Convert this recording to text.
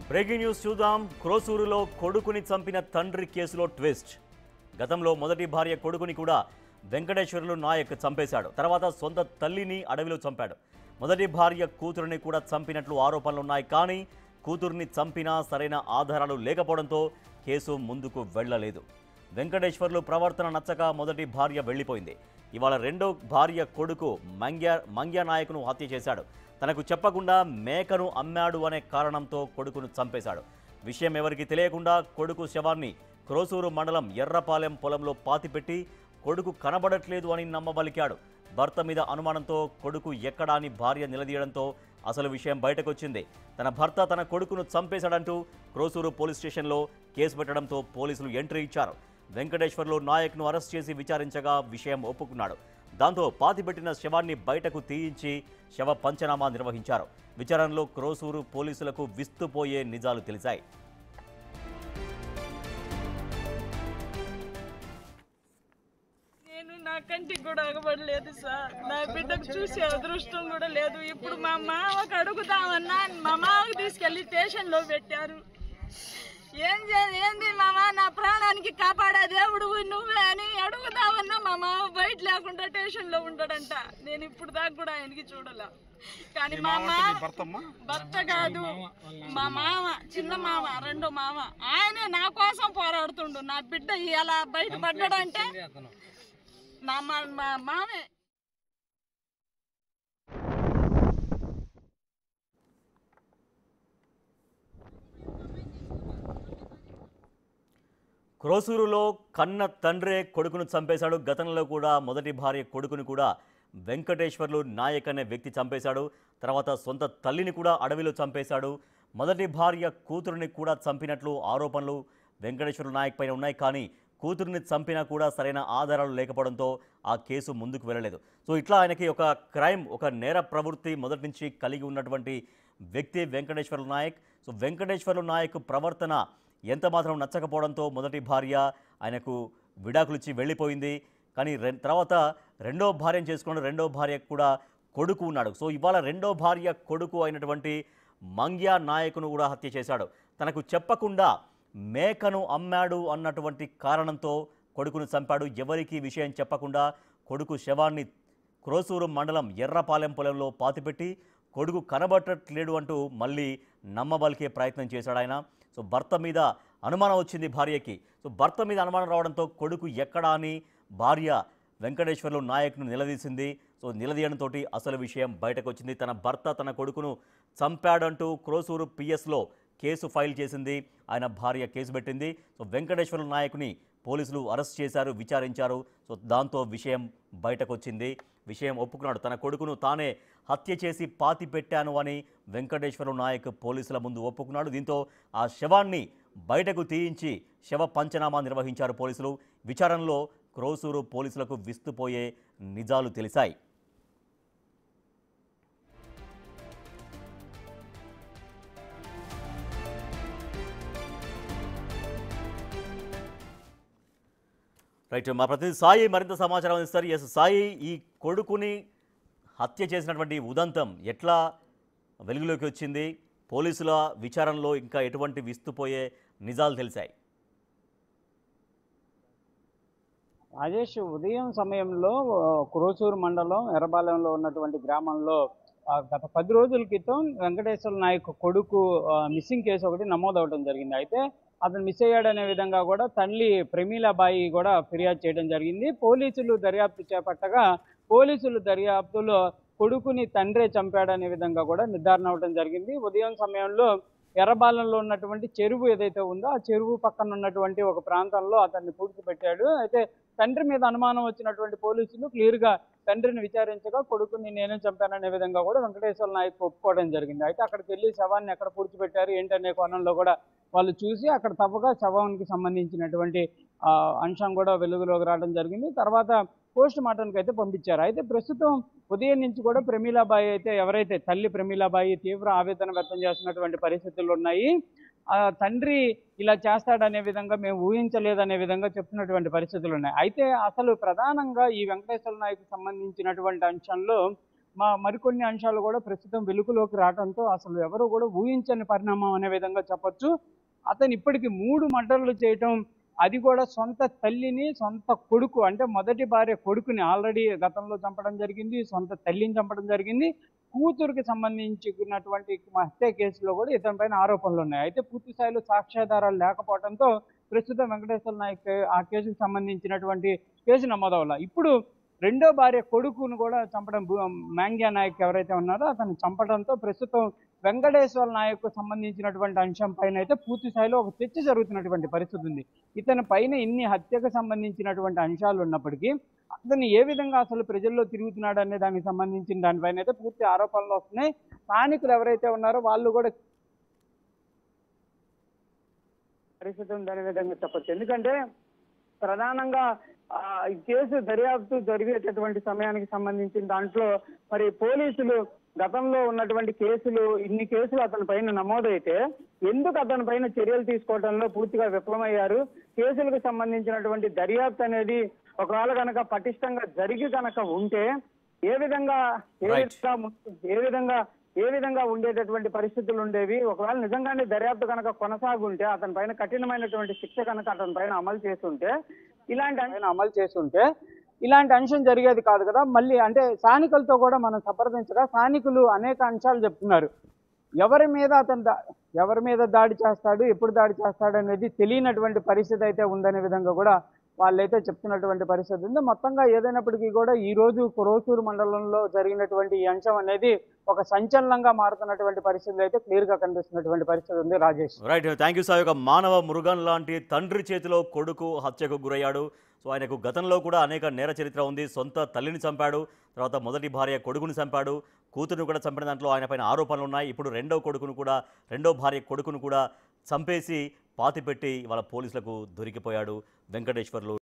Breaking news చూద్దాం. క్రోసూరులో కొడుకుని చంపిన తండ్రి కేసులో ట్విస్ట్. గతంలో మొదటి భార్య కొడుకుని కూడా వెంకటేశ్వర్లు నాయక్ చంపేశాడు. తర్వాత సొంత తల్లిని అడవిలో చంపాడు. మొదటి భార్య కూతురిని కూడా చంపినట్లు ఆరోపణలున్నాయి. కానీ కూతురిని చంపినా సరైన ఆధారాలు లేకపోవడంతో కేసు ముందుకు వెళ్లలేదు. వెంకటేశ్వర్లు ప్రవర్తన నచ్చక మొదటి భార్య వెళ్లిపోయింది. ఇవాళ రెండో భార్య కొడుకు మంగ్యా నాయక్ను హత్య చేశాడు. తనకు చెప్పకుండా మేకను అమ్మాడు అనే కారణంతో కొడుకును చంపేశాడు. విషయం ఎవరికి తెలియకుండా కొడుకు శవాన్ని క్రోసూరు మండలం ఎర్రపాలెం పొలంలో పాతిపెట్టి కొడుకు కనబడట్లేదు అని నమ్మబలికాడు. భర్త మీద అనుమానంతో కొడుకు ఎక్కడా అని భార్య నిలదీయడంతో అసలు విషయం బయటకొచ్చింది. తన భర్త తన కొడుకును చంపేశాడంటూ క్రోసూరు పోలీస్ స్టేషన్లో కేసు పెట్టడంతో పోలీసులు ఎంట్రీ ఇచ్చారు. వెంకటేశ్వర్లు నాయక్ను అరెస్ట్ చేసి విచారించగా విషయం ఒప్పుకున్నాడు. దాంతో పాతిపెట్టిన శవాన్ని బయటకు తీయించి శవ పంచనామా నిర్వహించారు. విచారణలో క్రోసూరు పోలీసులకు విస్తుపోయే నిజాలు తెలిసాయి. నా కంటికి కూడా అగబడలేదు సార్. నా బిడ్డకు చూసే అదృష్టం కూడా లేదు. ఇప్పుడు మా మామకు అడుగుదామన్నా మా మామకు తీసుకెళ్లి స్టేషన్లో పెట్టారు. ఏంది మామ, నా ప్రాణానికి కాపాడా దేవుడు నువ్వే అని అడుగుదామన్నా మా మామ బయట లేకుండా స్టేషన్లో ఉంటాడంట. నేను ఇప్పుడు దాకా కూడా ఆయనకి చూడలే. కానీ మా మామ భర్త కాదు, మా మామ, చిన్న మామ, రెండో మామ, ఆయనే నా కోసం పోరాడుతుండు. నా బిడ్డ ఇలా బయట పడ్డాడంటే నా మామే. క్రోసూరులో కన్న తండ్రే కొడుకును చంపేశాడు. గతంలో కూడా మొదటి భార్య కొడుకును కూడా వెంకటేశ్వర్లు నాయక్ అనే వ్యక్తి చంపేశాడు. తర్వాత సొంత తల్లిని కూడా అడవిలో చంపేశాడు. మొదటి భార్య కూతురుని కూడా చంపినట్లు ఆరోపణలు వెంకటేశ్వర్లు నాయక్ పైన ఉన్నాయి. కానీ కూతురుని చంపినా కూడా సరైన ఆధారాలు లేకపోవడంతో ఆ కేసు ముందుకు వెళ్ళలేదు. సో ఇట్లా ఆయనకి ఒక క్రైమ్, ఒక నేర ప్రవృత్తి మొదటి నుంచి కలిగి ఉన్నటువంటి వ్యక్తి వెంకటేశ్వర్లు నాయక్. సో వెంకటేశ్వర్లు నాయక్ ప్రవర్తన ఎంత మాత్రం నచ్చకపోవడంతో మొదటి భార్య ఆయనకు విడాకులు ఇచ్చి వెళ్ళిపోయింది. కానీ తర్వాత రెండో భార్యను చేసుకున్న రెండో భార్యకు కూడా కొడుకు ఉన్నాడు. సో ఇవాళ రెండో భార్య కొడుకు అయినటువంటి మంగ్యా నాయకును కూడా హత్య చేశాడు. తనకు చెప్పకుండా మేకను అమ్మాడు అన్నటువంటి కారణంతో కొడుకును చంపాడు. ఎవరికీ విషయం చెప్పకుండా కొడుకు శవాన్ని క్రోసూరు మండలం ఎర్రపాలెం పొలంలో పాతిపెట్టి కొడుకు కనబడట్లేడు అంటూ మళ్ళీ నమ్మబలికే ప్రయత్నం చేశాడు ఆయన. సో భర్త మీద అనుమానం వచ్చింది భార్యకి. సో భర్త మీద అనుమానం రావడంతో కొడుకు ఎక్కడా అని భార్య వెంకటేశ్వర్లు నాయక్ను నిలదీసింది. సో నిలదీయడంతో అసలు విషయం బయటకు వచ్చింది. తన భర్త తన కొడుకును చంపాడంటూ క్రోసూరు పిఎస్లో కేసు ఫైల్ చేసింది. ఆయన భార్య కేసు పెట్టింది. సో వెంకటేశ్వర్లు నాయకుని పోలీసులు అరెస్ట్ చేశారు, విచారించారు. సో దాంతో విషయం బయటకు వచ్చింది. విషయం ఒప్పుకున్నాడు. తన కొడుకును తానే హత్య చేసి పాతి పెట్టాను అని వెంకటేశ్వర్లు నాయక్ పోలీసుల ముందు ఒప్పుకున్నాడు. దీంతో ఆ శవాన్ని బయటకు తీయించి శవ పంచనామా నిర్వహించారు పోలీసులు. విచారణలో క్రోసూరు పోలీసులకు విస్తుపోయే నిజాలు తెలిసాయి. రైట్, మా ప్రతినిధి సాయి మరింత సమాచారం అందిస్తారు. ఎస్ సాయి, ఈ కొడుకుని హత్య చేసినటువంటి ఉదంతం ఎట్లా వెలుగులోకి వచ్చింది? పోలీసుల విచారణలో ఇంకా ఎటువంటి విస్తుపోయే నిజాలు తెలిసాయి? రాజేష్, ఉదయం సమయంలో క్రోసూరు మండలం ఎర్రపాలెంలో ఉన్నటువంటి గ్రామంలో గత 10 రోజుల క్రితం వెంకటేశ్వర నాయక్ కొడుకు మిస్సింగ్ కేసు ఒకటి నమోదవడం జరిగింది. అయితే అతను మిస్ అయ్యాడనే విధంగా కూడా తల్లి ప్రమీలాబాయి కూడా ఫిర్యాదు చేయడం జరిగింది. పోలీసులు దర్యాప్తు చేపట్టగా పోలీసులు దర్యాప్తులో కొడుకుని తండ్రే చంపాడనే విధంగా కూడా నిర్ధారణ అవడం జరిగింది. ఉదయం సమయంలో ఎర్రబాలెంలో ఉన్నటువంటి చెరువు ఏదైతే ఉందో ఆ చెరువు పక్కన ఉన్నటువంటి ఒక ప్రాంతంలో అతన్ని పూడ్చిపెట్టాడు. అయితే తండ్రి మీద అనుమానం వచ్చినటువంటి పోలీసులు క్లియర్గా తండ్రిని విచారించగా కొడుకుని నేనే చంపాననే విధంగా కూడా వెంకటేశ్వర నాయక్ ఒప్పుకోవడం జరిగింది. అయితే అక్కడికి వెళ్ళి శవాన్ని ఎక్కడ పూడ్చిపెట్టారు ఏంటనే కోణంలో కూడా వాళ్ళు చూసి అక్కడ తప్పగా శవానికి సంబంధించినటువంటి అంశం కూడా వెలుగులోకి రావడం జరిగింది. తర్వాత పోస్ట్ మార్టంకి అయితే పంపించారు. అయితే ప్రస్తుతం ఉదయం నుంచి కూడా ప్రమీలాబాయి అయితే ఎవరైతే తల్లి ప్రమీలాబాయి తీవ్ర ఆవేదన వ్యక్తం చేస్తున్నటువంటి పరిస్థితులు ఉన్నాయి. తండ్రి ఇలా చేస్తాడనే విధంగా మేము ఊహించలేదనే విధంగా చెప్తున్నటువంటి పరిస్థితులు ఉన్నాయి. అయితే అసలు ప్రధానంగా ఈ వెంకటేశ్వర నాయకు సంబంధించినటువంటి అంశంలో మరికొన్ని అంశాలు కూడా ప్రస్తుతం వెలుగులోకి రావడంతో అసలు ఎవరు కూడా ఊహించని పరిణామం అనే విధంగా చెప్పొచ్చు. అతను ఇప్పటికి 3 మర్డర్లు చేయటం, అది కూడా సొంత తల్లిని, సొంత కొడుకు అంటే మొదటి భార్య కొడుకుని ఆల్రెడీ గతంలో చంపడం జరిగింది, సొంత తల్లిని చంపడం జరిగింది, కూతురికి సంబంధించినటువంటి హత్య కేసులో కూడా ఇతని పైన ఆరోపణలు ఉన్నాయి. అయితే పూర్తి స్థాయిలో సాక్ష్యాధారాలు లేకపోవడంతో ప్రస్తుతం వెంకటేశ్వర నాయక్ ఆ కేసుకు సంబంధించినటువంటి కేసు నమోదవల. ఇప్పుడు రెండో భార్య కొడుకును కూడా చంపడం, మ్యాంగ్యా నాయక్ ఎవరైతే ఉన్నారో అతను చంపడంతో ప్రస్తుతం వెంకటేశ్వర నాయక్ సంబంధించినటువంటి అంశం పైన అయితే పూర్తి స్థాయిలో ఒక చర్చ జరుగుతున్నటువంటి పరిస్థితి ఉంది. ఇతని పైన ఇన్ని హత్యకు సంబంధించినటువంటి అంశాలు ఉన్నప్పటికీ అతను ఏ విధంగా అసలు ప్రజల్లో తిరుగుతున్నాడు అనే దానికి సంబంధించిన దానిపైన అయితే పూర్తి ఆరోపణలు వస్తున్నాయి. స్థానికులు ఎవరైతే ఉన్నారో వాళ్ళు కూడా పరిస్థితి ఉందనే విధంగా చెప్పచ్చు. ఎందుకంటే ప్రధానంగా ఈ కేసు దర్యాప్తు జరిగేటటువంటి సమయానికి సంబంధించిన దాంట్లో మరి పోలీసులు గతంలో ఉన్నటువంటి ఇన్ని కేసులు అతని పైన నమోదైతే ఎందుకు అతని పైన చర్యలు తీసుకోవడంలో పూర్తిగా విఫలమయ్యారు? కేసులకు సంబంధించినటువంటి దర్యాప్తు అనేది ఒకవేళ కనుక పటిష్టంగా జరిగి కనుక ఉంటే ఏ విధంగా ఉండేటటువంటి పరిస్థితులు ఉండేవి? ఒకవేళ నిజంగానే దర్యాప్తు కనుక కొనసాగుంటే అతని పైన కఠినమైనటువంటి శిక్ష కనుక అతని పైన అమలు చేస్తుంటే ఇలాంటి అంశం జరిగేది కాదు కదా. మళ్ళీ అంటే స్థానికులతో కూడా మనం సంప్రదించగా స్థానికులు అనేక అంశాలు చెప్తున్నారు. ఎవరి మీద దాడి చేస్తాడు, ఎప్పుడు దాడి చేస్తాడు అనేది తెలియనటువంటి పరిస్థితి అయితే ఉందనే విధంగా కూడా వాళ్ళైతే చెప్తున్నటువంటి పరిస్థితి ఉంది. మొత్తంగా ఏదైనప్పటికీ కూడా ఈ రోజు కురోసూరు మండలంలో జరిగినటువంటి ఈ అంశం అనేది ఒక సంచలనంగా మారుతున్నటువంటి పరిస్థితులు అయితే క్లియర్ గా కనిపిస్తున్నటువంటి పరిస్థితి ఉంది. Rajesh, right, thank you sir. ఒక మానవ మృగం లాంటి తండ్రి చేతిలో కొడుకు హత్యకు గురయ్యాడు. సో ఆయనకు గతంలో కూడా అనేక నేర చరిత్ర ఉంది. సొంత తల్లిని చంపాడు, తర్వాత మొదటి భార్య కొడుకుని చంపాడు, కూతురుని కూడా చంపిన దాంట్లో ఆయన పైన ఆరోపణలు ఉన్నాయి. ఇప్పుడు రెండో భార్య కొడుకును కూడా చంపేసి పాతిపెట్టి వాళ్ళ పోలీసులకు దొరికిపోయాడు వెంకటేశ్వర్లు.